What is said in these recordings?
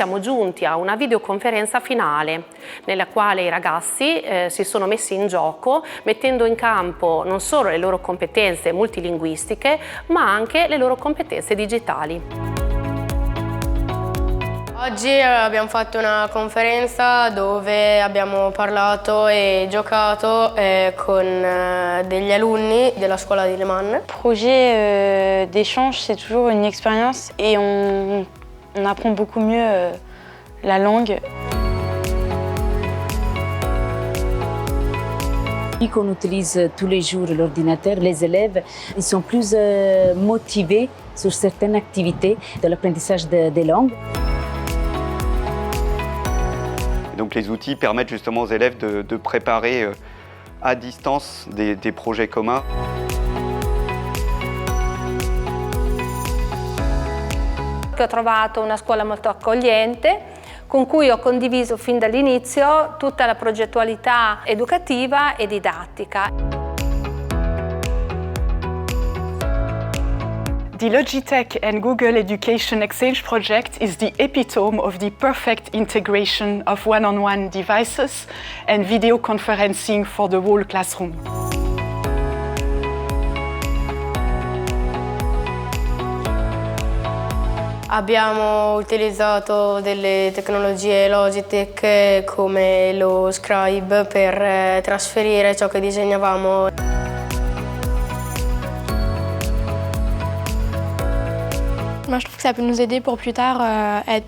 siamo giunti a una videoconferenza finale nella quale i ragazzi si sono messi in gioco mettendo in campo non solo le loro competenze multilinguistiche ma anche le loro competenze digitali. Oggi abbiamo fatto una conferenza dove abbiamo parlato e giocato con degli alunni della scuola di Le Mans. Projet d'échange, c'est toujours une expérience et on apprend beaucoup mieux la langue. Vu qu'on utilise tous les jours l'ordinateur, les élèves ils sont plus motivés sur certaines activités de l'apprentissage des langues. Donc les outils permettent justement aux élèves de préparer à distance des projets communs. Ho trovato una scuola molto accogliente con cui ho condiviso fin dall'inizio tutta la progettualità educativa e didattica. The Logitech and Google Education Exchange project is the epitome of the perfect integration of one-on-one devices and video conferencing for the whole classroom. Abbiamo utilizzato delle tecnologie Logitech come lo Scribe per trasferire ciò che disegnavamo. Moi, je trouve que ça peut nous aider pour plus tard à être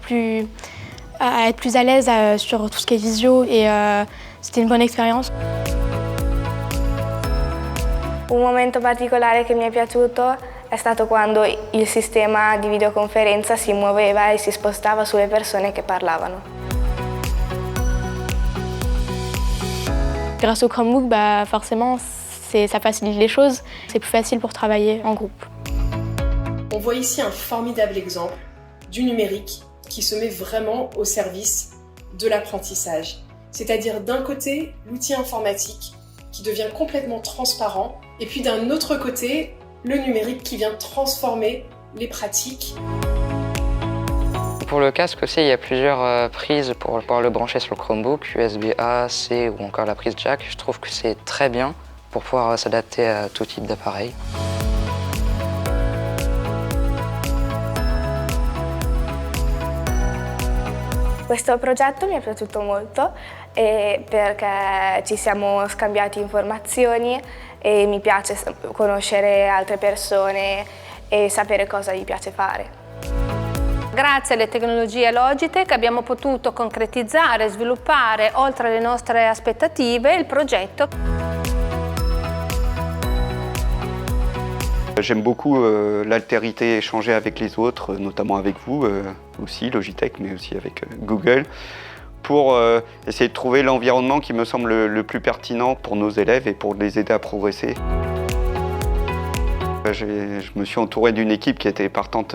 plus à l'aise sur tout ce qui est visio et c'était une bonne expérience. Un momento particolare che mi è piaciuto è stato quando il sistema di videoconferenza si muoveva e si spostava sulle persone che parlavano. Grâce au Chromebook, forcément, ça facilite les choses. C'est plus facile pour travailler en groupe. On voit ici un formidable exemple du numérique qui se met vraiment au service de l'apprentissage. C'est-à-dire d'un côté, l'outil informatique qui devient complètement transparent et puis d'un autre côté, le numérique qui vient transformer les pratiques. Pour le casque aussi, il y a plusieurs prises pour pouvoir le brancher sur le Chromebook, USB-A, C ou encore la prise jack. Je trouve que c'est très bien pour pouvoir s'adapter à tout type d'appareil. Questo progetto mi è piaciuto molto perché ci siamo scambiati informazioni e mi piace conoscere altre persone e sapere cosa gli piace fare. Grazie alle tecnologie Logitech abbiamo potuto concretizzare e sviluppare, oltre le nostre aspettative, il progetto. J'aime beaucoup l'altérité, échanger avec les autres, notamment avec vous aussi, Logitech, mais aussi avec Google, pour essayer de trouver l'environnement qui me semble le plus pertinent pour nos élèves et pour les aider à progresser. Je me suis entouré d'une équipe qui était partante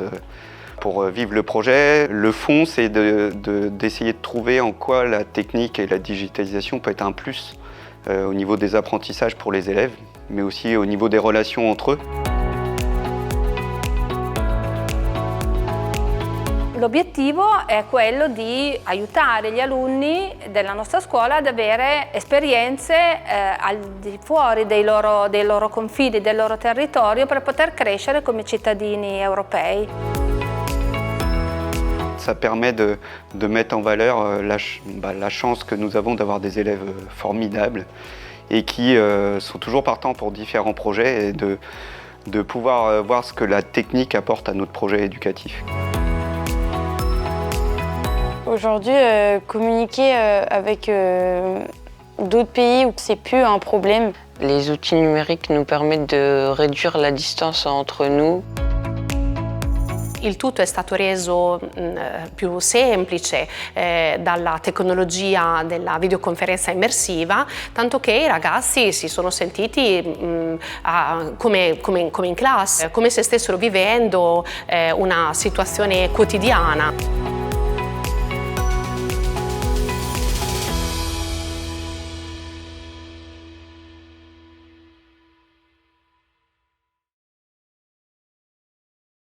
pour vivre le projet. Le fond, c'est d'essayer de trouver en quoi la technique et la digitalisation peut être un plus au niveau des apprentissages pour les élèves, mais aussi au niveau des relations entre eux. L'obiettivo è quello di aiutare gli alunni della nostra scuola ad avere esperienze al di fuori dei loro confini, del loro territorio per poter crescere come cittadini europei. Ça permet de mettre en valeur la chance que nous avons d'avoir des élèves formidables et qui sont toujours partants pour différents projets et de pouvoir voir ce que la technique apporte à notre projet éducatif. Aujourd'hui, communiquer avec d'autres pays, c'est plus un problème. Les outils numériques nous permettent de réduire la distance entre nous. Il tutto è stato reso più semplice dalla tecnologia della videoconferenza immersiva, tanto che i ragazzi si sono sentiti come in classe, come se stessero vivendo una situazione quotidiana.